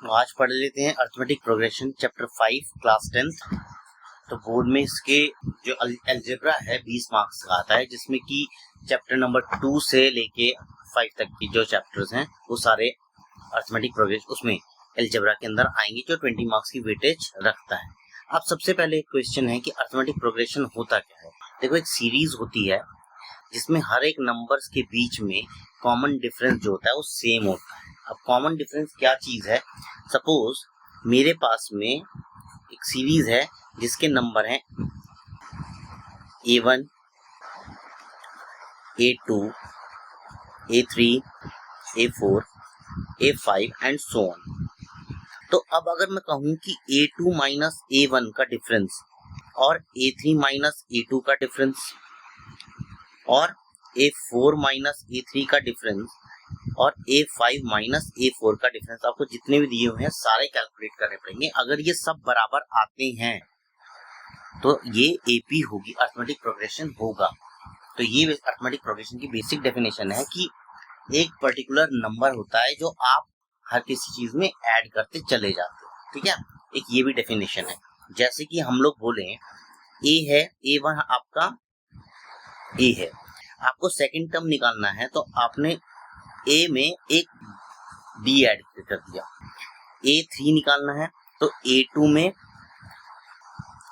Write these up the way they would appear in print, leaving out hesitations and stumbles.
तो आज पढ़ लेते हैं arithmetic progression chapter 5 class 10th। तो बोर्ड में इसके जो अलजेब्रा है 20 मार्क्स का आता है, जिसमें कि चैप्टर नंबर 2 से लेके 5 तक की जो चैप्टर्स हैं वो सारे अर्थमेटिक प्रोग्रेशन उसमें अलजेब्रा के अंदर आएंगे, जो 20 मार्क्स की वेटेज रखता है। अब सबसे पहले एक क्वेश्चन है कि अर्थमेटिक प्रोग्रेशन होता क्या है। देखो, एक सीरीज होती है जिसमें हर एक नंबर्स के बीच में कॉमन डिफरेंस जो होता है वो सेम होता है। अब कॉमन डिफरेंस क्या चीज है? सपोज मेरे पास में एक सीरीज है जिसके नंबर हैं A1, A2, A3, A4, A5 and so on. तो अब अगर मैं कहूं कि A2 माइनस A1 का डिफरेंस और A3 माइनस A2 का डिफरेंस और A4 माइनस A3 का डिफरेंस और A5 माइनस A4 का डिफरेंस, आपको जितने भी दिए हुए हैं सारे कैलकुलेट करने पड़ेंगे। अगर ये सब बराबर आते हैं तो ये AP होगी, अर्थमेटिक प्रोग्रेशन होगा। तो ये अर्थमेटिक प्रोग्रेशन की बेसिक डेफिनेशन है कि एक पर्टिकुलर नंबर होता है जो आप हर किसी चीज में ऐड करते चले जाते हो, ठीक है। एक ये भी डेफिनेशन है। जैसे कि हम लोग बोले A है, A1 आपका A है, आपको सेकंड टर्म निकालना है तो आपने A में एक D ऐड कर दिया। A3 निकालना है तो A2 में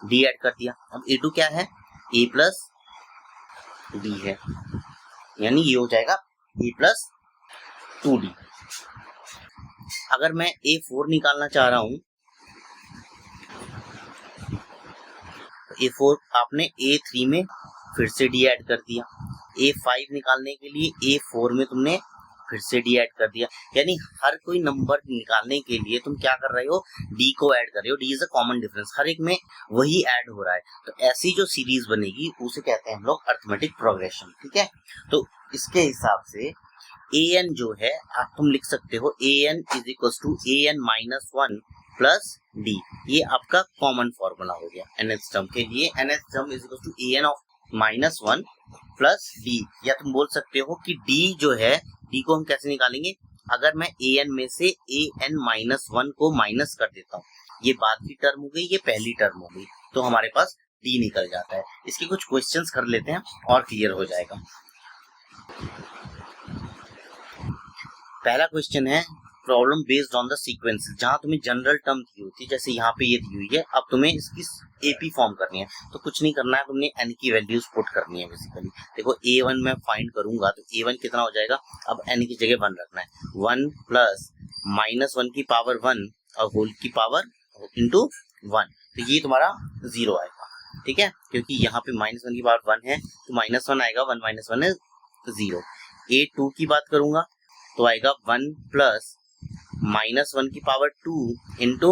D ऐड कर दिया। अब A2 क्या है? A प्लस D है, यानी ये हो जाएगा A प्लस 2D। अगर मैं A4 निकालना चाह रहा हूं तो A4 आपने A3 में फिर से D ऐड कर दिया। A5 निकालने के लिए A4 में तुमने फिर से D ऐड कर दिया। यानी हर कोई नंबर निकालने के लिए तुम क्या कर रहे हो? D को ऐड कर रहे हो। D is a common difference, हर एक में वही ऐड हो रहा है। तो ऐसी जो सीरीज बनेगी उसे कहते हैं हम लोग अर्थमेटिक प्रोग्रेशन, ठीक है। तो इसके हिसाब से an जो है आप तुम लिख सकते हो an is equal to an minus 1 plus d। ये आपका कॉमन फॉर्मूला हो गया nth टर्म के लिए। nth term is equal to an of minus 1 plus d। या तुम बोल सकते हो कि d जो है, d को हम कैसे निकालेंगे? अगर मैं an में से an माइनस 1 को माइनस कर देता हूँ, ये बाद की टर्म हो गई, ये पहली टर्म हो गई, तो हमारे पास d निकल जाता है। इसके कुछ क्वेश्चंस कर लेते हैं और क्लियर हो जाएगा। पहला क्वेश्चन है problem based on the sequences, जहां तुम्हें जनरल टर्म दी होती है, जैसे यहाँ पे ये दी हुई है। अब तुम्हें इसकी एपी फॉर्म करनी है, तो कुछ नहीं करना है, तुमने n की वैल्यूज पुट करनी है बेसिकली। देखो A1 मैं फाइंड करूंगा तो A1 कितना हो जाएगा? अब n की जगह 1 रखना है। 1 प्लस माइनस 1 की पावर 1 और होल की पावर इंटू 1, तो ये तुम्हारा 0 आएगा, ठीक है। क्योंकि यहाँ पे माइनस 1 की पावर 1 है तो माइनस 1 आएगा, 1 माइनस 1 है 0। A2 की बात करूंगा तो आएगा 1 प्लस माइनस 1 की पावर 2 इंटू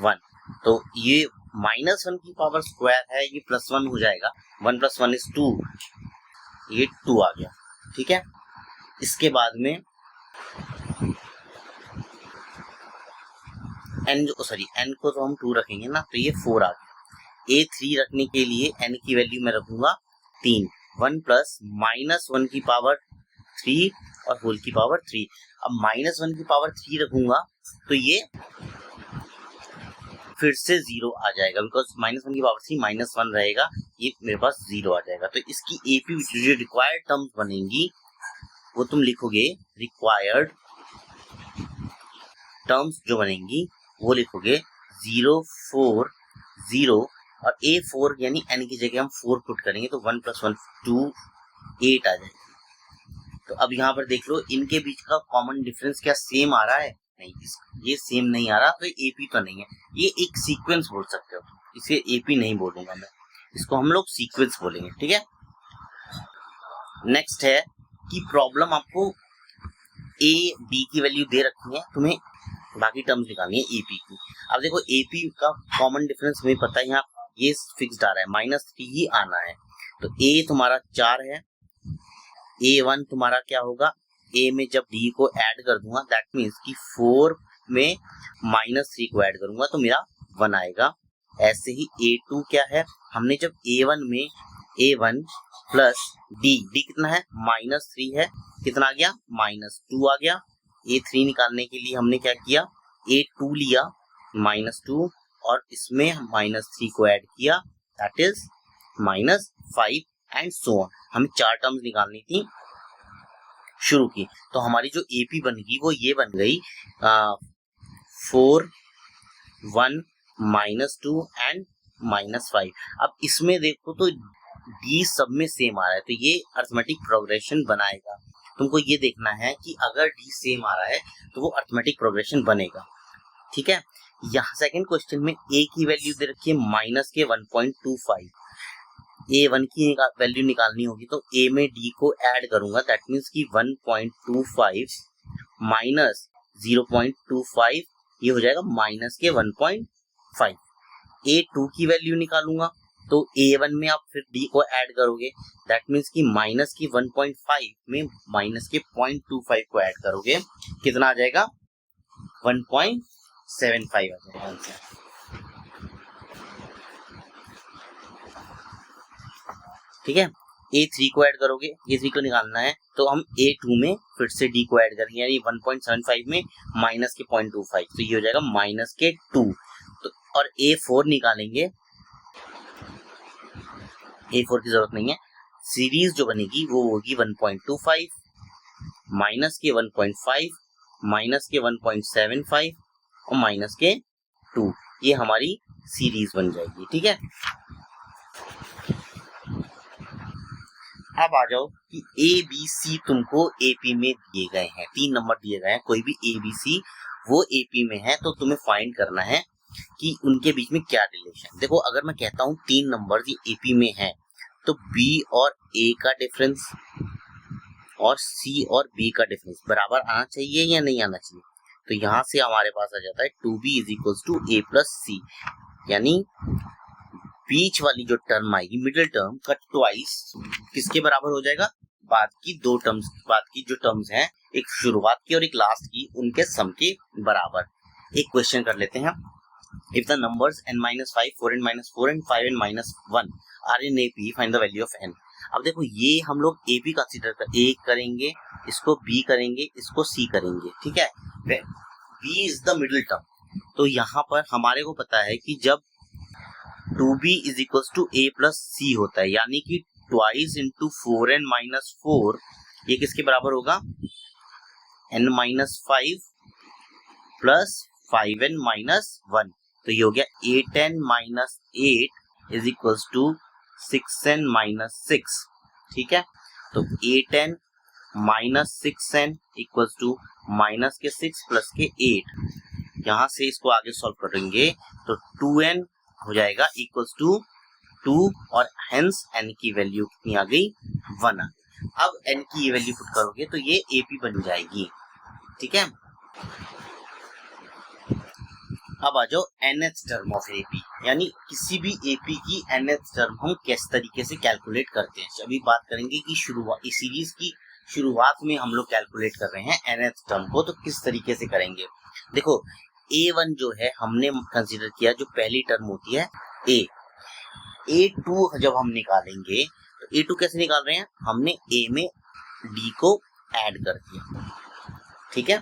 1, तो ये माइनस 1 की पावर स्क्वायर है, ये प्लस 1 हो जाएगा। 1 प्लस 1 इज 2, ये 2 आ गया, ठीक है। इसके बाद में n को तो हम 2 रखेंगे ना, तो ये 4 आ गया। A3 रखने के लिए n की वैल्यू मैं रखूंगा 3। 1 प्लस माइनस 1 की पावर 3 और होल की पावर 3। अब माइनस 1 की पावर 3 रखूंगा तो ये फिर से 0 आ जाएगा, बिकॉज माइनस 1 की पावर 3 माइनस 1 रहेगा, ये मेरे पास 0 आ जाएगा। तो इसकी एपी जो रिक्वायर्ड टर्म्स बनेंगी वो तुम लिखोगे, रिक्वायर्ड टर्म्स जो बनेंगी वो लिखोगे 0 4 0 और A4 यानी n की जगह हम 4 पुट करेंगे तो 1 प्लस 1 2 8 आ जाएगा। तो अब यहाँ पर देख लो, इनके बीच का कॉमन डिफरेंस क्या सेम आ रहा है? नहीं, ये सेम नहीं आ रहा, तो एपी तो नहीं है। ये एक सीक्वेंस बोल सकते हो, इसे एपी नहीं बोलूंगा मैं, इसको हम लोग सीक्वेंस बोलेंगे, ठीक है। नेक्स्ट है कि प्रॉब्लम आपको ए बी की वैल्यू दे रखी है, तुम्हें बाकी टर्म्स निकालनी है एपी की। अब देखो, एपी का कॉमन डिफरेंस हमें पता है, यहाँ ये फिक्स्ड आ रहा है, -3 ही आना है। तो ए तुम्हारा 4 है, A1 तुम्हारा क्या होगा? A में जब D को ऐड कर दूंगा, दैट मीन्स कि 4 में -3 को ऐड करूंगा तो मेरा 1 आएगा। ऐसे ही A2 क्या है? हमने जब A1 में A1 प्लस D कितना है? -3 है, कितना आ गया? -2 आ गया। A3 निकालने के लिए हमने क्या किया? A2 लिया -2 और इसमें -3 को ऐड किया, that is -5 and so on. हमें 4 टर्म्स निकालनी थी शुरू की, तो हमारी जो AP बनेगी वो ये बन गई 4 1 -2 एंड -5। अब इसमें देखो तो D सब में सेम आ रहा है, तो ये अरिथमेटिक प्रोग्रेशन बनाएगा। तुमको ये देखना है कि अगर D सेम आ रहा है तो वो अरिथमेटिक प्रोग्रेशन बनेगा, ठीक है। यहाँ सेकंड क्वेश्चन में A की वैल्यू दे रखी है -1.25, A1 की वैल्यू निकालनी होगी तो A में D को ऐड करूंगा, दैट मीन्स कि 1.25 माइनस 0.25 ये हो जाएगा -1.5। A2 की वैल्यू निकालूंगा तो A1 में आप फिर D को ऐड करोगे, दैट मीन्स कि -1.5 में -0.25 को ऐड करोगे, कितना आ जाएगा 1.75 आ जाएगा आंसर। ठीक है, A3 को ऐड करोगे, A3 को निकालना है तो हम A2 में फिर से D को ऐड करेंगे, यानी 1.75 में -0.25, तो ये हो जाएगा -2। तो और A4 निकालेंगे, A4 की जरूरत नहीं है, सीरीज जो बनेगी वो होगी 1.25 -1.5 -1.75 और -2, ये हमारी सीरीज बन जाएगी। ठीक है, अब आ जाओ कि ABC तुमको AP में दिए गए हैं, 3 नंबर दिए गए हैं, कोई भी ABC वो AP में है, तो तुम्हें फाइंड करना है कि उनके बीच में क्या रिलेशन। देखो अगर मैं कहता हूँ 3 नंबर ये AP में है तो B और A का डिफरेंस और C और B का डिफरेंस बराबर आना चाहिए या नहीं आना चाहिए, तो यहाँ से हमारे पास आ जाता है 2B = A + C, यानी बीच वाली जो टर्म आएगी मिडिल टर्म का ट्वाइस किसके बराबर हो जाएगा, बाद की दो टर्म्स, बाद की जो टर्म्स हैं एक शुरुआत की और एक लास्ट की, उनके सम के बराबर। एक क्वेश्चन कर लेते हैं, if the numbers n-5 4n-4 and 5n-1 are in AP find the value of n। अब देखो ये हम लोग AP कंसीडर कर A करेंगे, इसको B करेंगे, इसको C करेंगे, ठीक है। B is the middle term, तो यहाँ पर हमारे को पता है कि जब 2B = A + C होता है, यानी कि ट्वाइस इंटू 4n-4 ये किसके बराबर होगा, n-5 + 5n-1, तो ये हो गया 8n-8 = 6n-6, ठीक है। तो 8n - 6n = -6 + 8, यहाँ से इसको आगे सॉल्व करेंगे तो 2n हो जाएगा = 2 और हेंस n की वैल्यू कितनी आ गई, 1 आ गई। अब n की वैल्यू पुट करोगे तो ये AP बन जाएगी, ठीक है। अब आ जाओ nth टर्म ऑफ AP, यानी किसी भी AP की nth टर्म हम किस तरीके से कैलकुलेट करते हैं। अभी बात करेंगे कि शुरुआत इस सीरीज की शुरुआत में हम लोग कैलकुलेट कर रहे हैं nth टर्म को, तो किस तरीके से करेंगे। देखो A1 जो है हमने कंसीडर किया, जो पहली टर्म होती है A2 जब हम निकालेंगे तो A2 कैसे निकाल रहे हैं, हमने A में D को ऐड कर दिया, ठीक है।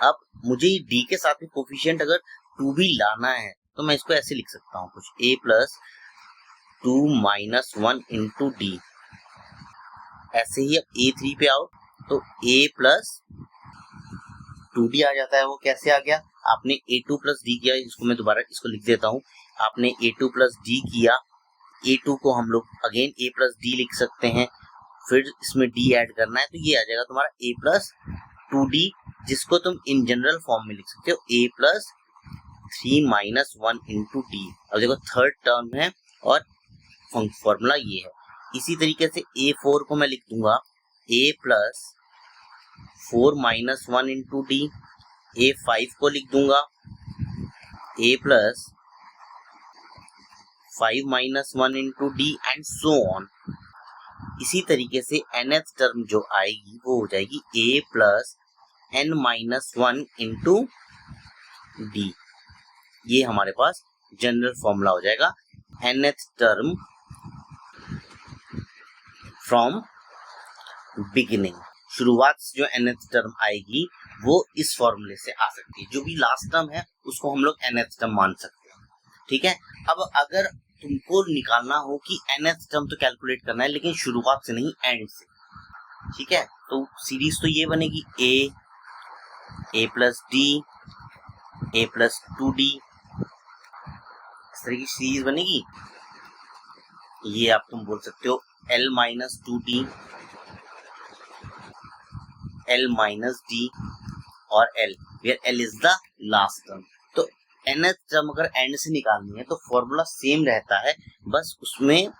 अब मुझे D के साथ में कोफिशिएंट अगर 2 भी लाना है तो मैं इसको ऐसे लिख सकता हूँ कुछ, A + 2 - 1 × D। ऐसे ही अब A3 पे आओ तो A + 2D आ जाता है, वो कैसे आ गया, आपने A2 + D किया, इसको मैं दोबारा इसको लिख देता हूँ, आपने A2 + D किया, A2 को हम लोग अगेन A + D लिख सकते हैं, फिर इसमें D ऐड करना है तो ये आ जाएगा तुम्हारा A + 2D, जिसको तुम इन जनरल फॉर्म में लिख सकते हो A + 3 - 1 × D। अब देखो थर्ड टर्म है और फॉर्मूला ये है। इसी तरीके से A4 को मैं लिख दूंगा A + 4 - 1 × D, A5 को लिख दूंगा A + 5 - 1 × D and so on. इसी तरीके से nth टर्म जो आएगी वो हो जाएगी A + n - 1 × D। ये हमारे पास जनरल फॉर्मूला हो जाएगा nth टर्म फ्रॉम बिगिनिंग। शुरुआत से जो nth टर्म आएगी वो इस फॉर्मूले से आ सकती है। जो भी लास्ट टर्म है उसको हम लोग nth टर्म मान सकते हैं, ठीक है। अब अगर तुमको निकालना हो कि nth टर्म तो कैलकुलेट करना है लेकिन शुरुआत से नहीं एंड से, ठीक है, तो सीरीज तो ये बनेगी a plus D a plus 2d, इस तरह की सीरीज बनेगी। ये आप तुम बोल सकते हो l minus 2d, l minus d और l, where l is the last term. तो nth टर्म अगर एंड से निकालनी है तो फॉर्मूला सेम रहता है, बस उसमें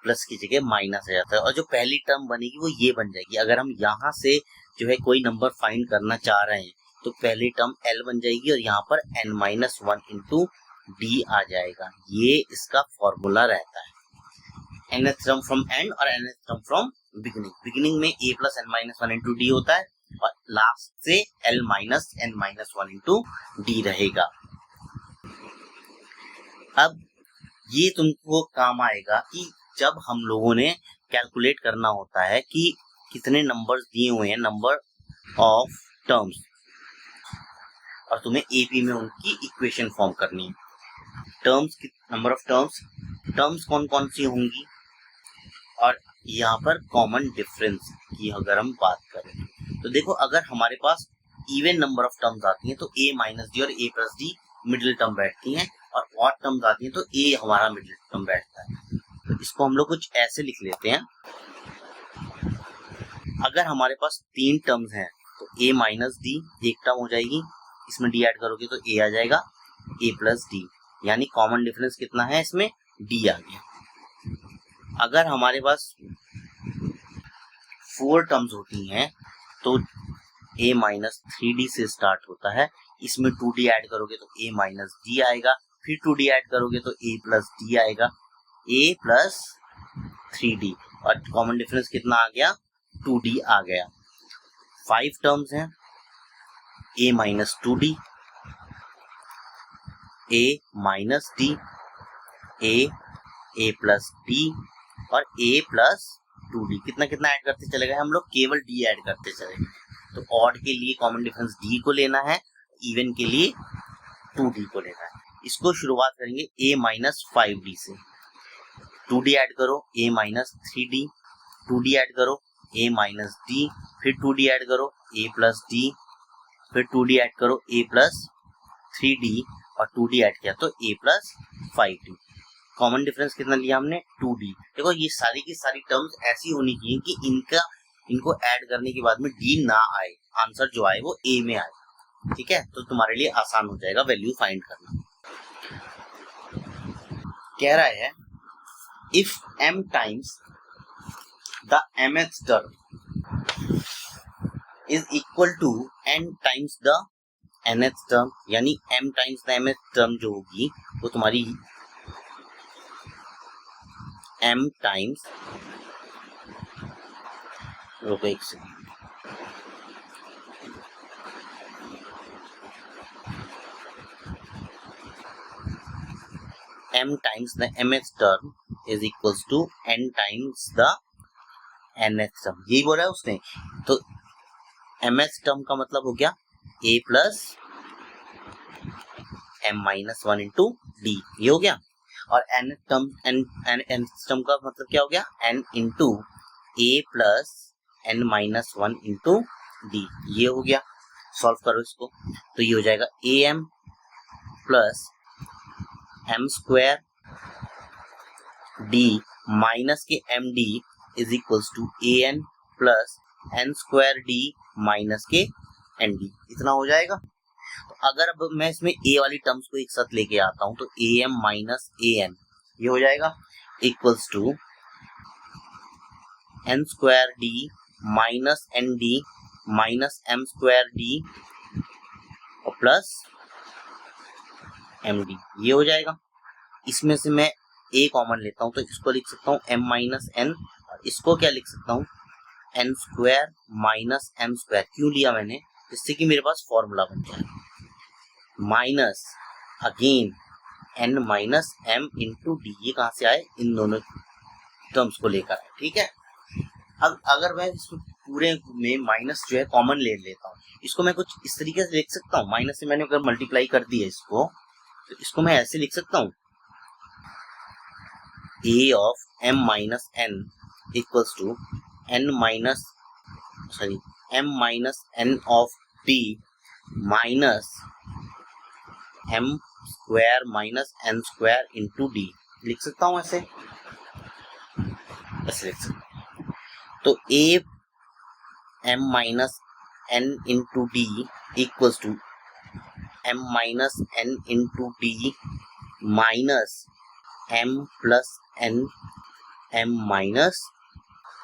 प्लस की जगह माइनस आ जाता है और जो पहली टर्म बनेगी वो ये बन जाएगी। अगर हम यहाँ से जो है कोई नंबर फाइंड करना चाह रहे हैं तो पहली टर्म l बन जाएगी और यहाँ पर n माइनस 1 इंटू डी आ जाएगा। ये इसका फॉर्मूला रहता है, nth टर्म फ्रॉम एंड और nth term from beginning. Beginning में a plus n minus 1 into D होता है और लास्ट से l minus n minus 1 into D रहेगा। अब ये तुमको काम आएगा कि जब हम लोगों ने कैलकुलेट करना होता है कि कितने नंबर्स दिए हुए हैं, नंबर ऑफ टर्म्स, और तुम्हें एपी में उनकी इक्वेशन फॉर्म करनी है। टर्म्स, नंबर ऑफ टर्म्स कौन कौन सी होंगी, और यहाँ पर कॉमन डिफरेंस की अगर हम बात करें तो देखो, अगर हमारे पास इवन नंबर ऑफ टर्म्स आती हैं तो a माइनस डी और a plus D middle term बैठती हैं, और ऑड टर्म्स आती हैं तो a हमारा मिडिल टर्म बैठता है। तो इसको हम लोग कुछ ऐसे लिख लेते हैं। अगर हमारे पास 3 टर्म्स हैं तो a माइनस डी एक टर्म हो जाएगी, इसमें d ऐड करोगे तो a आ जाएगा, a प्लस डी, यानी कॉमन डिफरेंस कितना है इसमें, d आ गया। अगर हमारे पास 4 टर्म्स होती हैं तो a माइनस 3d से स्टार्ट होता है, इसमें 2d ऐड करोगे तो a माइनस d आएगा, फिर 2d ऐड करोगे तो a प्लस d आएगा, a प्लस 3d, और कॉमन डिफरेंस कितना आ गया, 2d आ गया। 5 टर्म्स हैं, a minus 2d, a minus d, a plus d और a प्लस 2d। कितना कितना ऐड करते चले गए हम लोग, केवल d ऐड करते चले गए। तो ऑड के लिए कॉमन डिफरेंस d को लेना है, इवन के लिए 2d को लेना है। इसको शुरुआत करेंगे a माइनस 5d से, 2d ऐड करो a minus 3d, 2d add करो a माइनस d, फिर 2d ऐड करो a प्लस d, फिर 2d ऐड करो a प्लस 3d और 2d ऐड किया तो a plus 5d। Common difference कितना लिया हमने, 2d। देखो ये सारी की सारी टर्म्स ऐसी होनी चाहिए कि इनको ऐड करने के बाद में d ना आए, आंसर जो आए वो a में आए, ठीक है। तो तुम्हारे लिए आसान हो जाएगा वैल्यू फाइंड करना। कह रहा है if m times the mth term is equal to n times the nth term, यानी m times the mth term जो होगी वो तुम्हारी m times, रुको एक second, m times the mth term is equals to n times the nth term, यही बोला है उसने। तो mth टर्म का मतलब हो गया a plus m minus 1 into D, ये हो गया। और nth टर्म का मतलब क्या हो गया, n into a plus n minus 1 into D, ये हो गया। सॉल्व करो इसको तो ये हो जाएगा am plus m square d minus K M D is equals to A N plus N square D minus K N D, इतना हो जाएगा। तो अगर अब मैं इसमें a वाली टर्म्स को एक साथ लेके आता हूं तो A M minus A N, ये हो जाएगा equals to N square D minus N D minus M square D और प्लस एम डी, ये हो जाएगा। इसमें से मैं a कॉमन लेता हूं तो इसको लिख सकता हूं m माइनस एन, और इसको क्या लिख सकता हूं, N square minus M square. क्यों लिया मैंने, जिससे कि मेरे पास फॉर्मूला बन जाए, minus again N minus M into D, ये कहां से आए, इन दोनों टर्म्स को लेकर आए, ठीक है। अब अगर मैं इसमें पूरे में माइनस जो है कॉमन ले लेता हूँ, इसको मैं कुछ इस तरीके से लिख सकता हूँ, माइनस से मैंने अगर मल्टीप्लाई कर दिया इसको, तो इसको मैं ऐसे लिख सकता हूँ, a of m minus n equals to n minus m minus n of d minus m square minus n square into D. लिख सकता हूँ ऐसे लिख सकता हूँ। तो a m minus n into D equals to m minus n into D minus m plus n m minus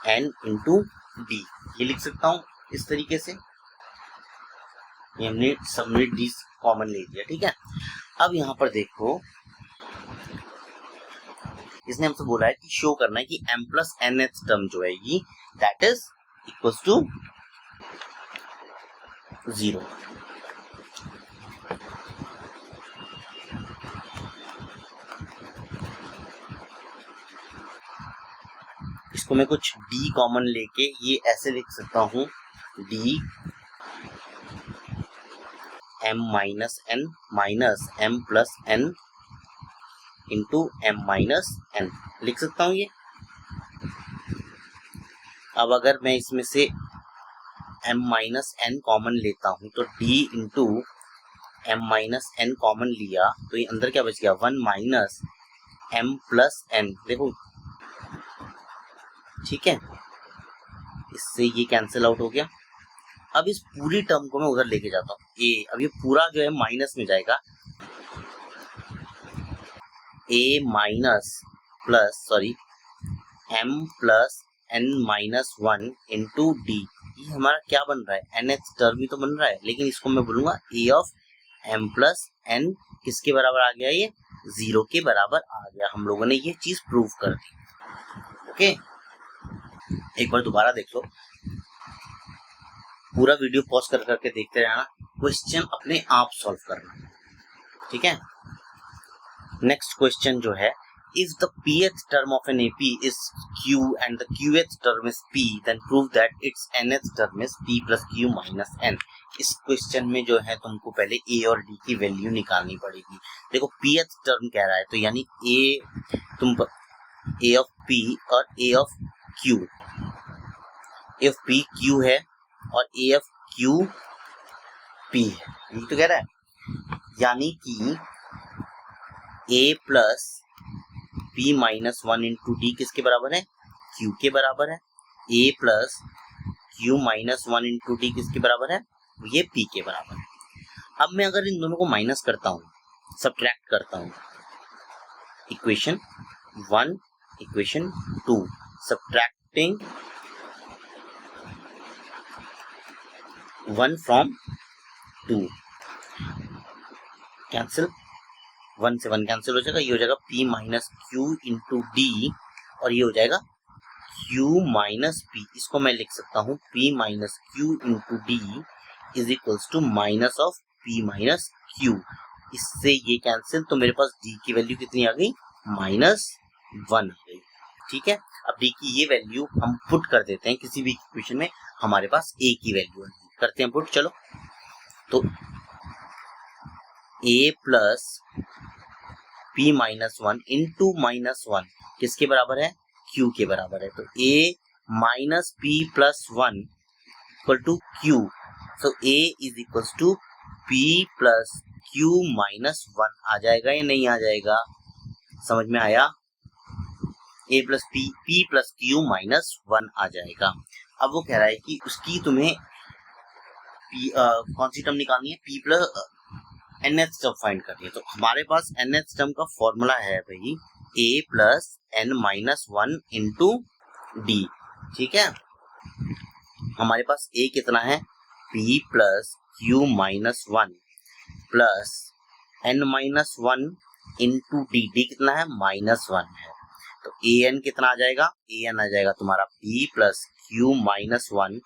n into D. ये लिख सकता हूँ इस तरीके से। ये हमने सबमिट डी कॉमन ले लिया, ठीक है। अब यहाँ पर देखो, इसने हमसे बोला है कि शो करना है कि m प्लस n टर्म जो है ये दैट इज इक्वल्स टू 0। इसको मैं कुछ d कॉमन लेके ये ऐसे लिख सकता हूँ, d m minus n minus m plus n into m minus n लिख सकता हूँ ये। अब अगर मैं इसमें से m माइनस n कॉमन लेता हूँ तो d into m minus n common लिया तो ये अंदर क्या बच गया, 1 माइनस m प्लस n। देखो ठीक है, इससे ये कैंसिल आउट हो गया। अब इस पूरी टर्म को मैं उधर लेके जाता हूँ a, अब ये पूरा जो है माइनस में जाएगा, a minus plus m plus n minus 1 into D. ये हमारा क्या बन रहा है, nth टर्म ही तो बन रहा है, लेकिन इसको मैं बोलूंगा a of m plus n किसके बराबर आ गया, ये 0 के बराबर आ गया। हम लोगों ने ये चीज प्रूव कर दी। ओके, एक बार दोबारा देख लो, पूरा वीडियो पॉज कर करके देखते रहना, क्वेश्चन अपने आप सॉल्व करना, ठीक है। नेक्स्ट क्वेश्चन जो है, if the pth term of an AP is Q and the qth term is P, then prove that its nth term is P plus Q minus n। इस question में जो है तुमको पहले A और D की वैल्यू निकालनी पड़ेगी। देखो pth टर्म कह रहा है तो यानी A ऑफ P और A of Q, A of P Q है और A ऑफ Q P है, ये तो कह रहा है। यानी कि A plus P minus 1 into D किसके बराबर है, Q के बराबर है। A plus Q minus 1 into D किसके बराबर है, ये P के बराबर है। अब मैं अगर इन दोनों को माइनस करता हूँ, सब्ट्रैक्ट करता हूँ, equation 1 equation 2, subtracting 1 from 2, cancel, 1 से 1 कैंसिल हो जाएगा, ये हो जाएगा P minus Q into D और ये हो जाएगा Q माइनस P। इसको मैं लिख सकता हूँ P minus Q into D is equals to minus of P minus Q। इससे ये कैंसिल, तो मेरे पास D की वैल्यू कितनी आ गई, -1 आ गई, ठीक है। अब D की ये वैल्यू हम पुट कर देते हैं किसी भी इक्वेशन में, हमारे पास A की वैल्यू करते हैं पुट। चलो, तो A plus P minus 1 into minus 1 किसके बराबर है, Q के बराबर है। तो A minus P plus 1 equal to Q, तो A is equal to P plus Q minus 1 आ जाएगा या नहीं आ जाएगा, समझ में आया। A plus P plus Q minus 1 आ जाएगा। अब वो कह रहा है कि उसकी तुम्हें कौन सी टर्म निकालनी है, P plus nth term find करनी है। तो हमारे पास nth टर्म का फॉर्मूला है भाई A plus n minus 1 into D, ठीक है। हमारे पास A कितना है, P plus Q minus 1 plus n minus 1 into D, D कितना है, -1 है। तो an कितना आ जाएगा, an आ जाएगा तुम्हारा P plus Q minus 1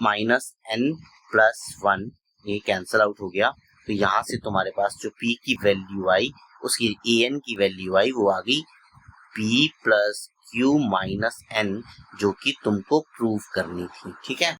minus n plus 1, ये कैंसिल आउट हो गया। तो यहाँ से तुम्हारे पास जो P की वैल्यू आई, उसकी an की वैल्यू आई, वो आ गई P plus Q minus N जो कि तुमको प्रूव करनी थी। ठीक है।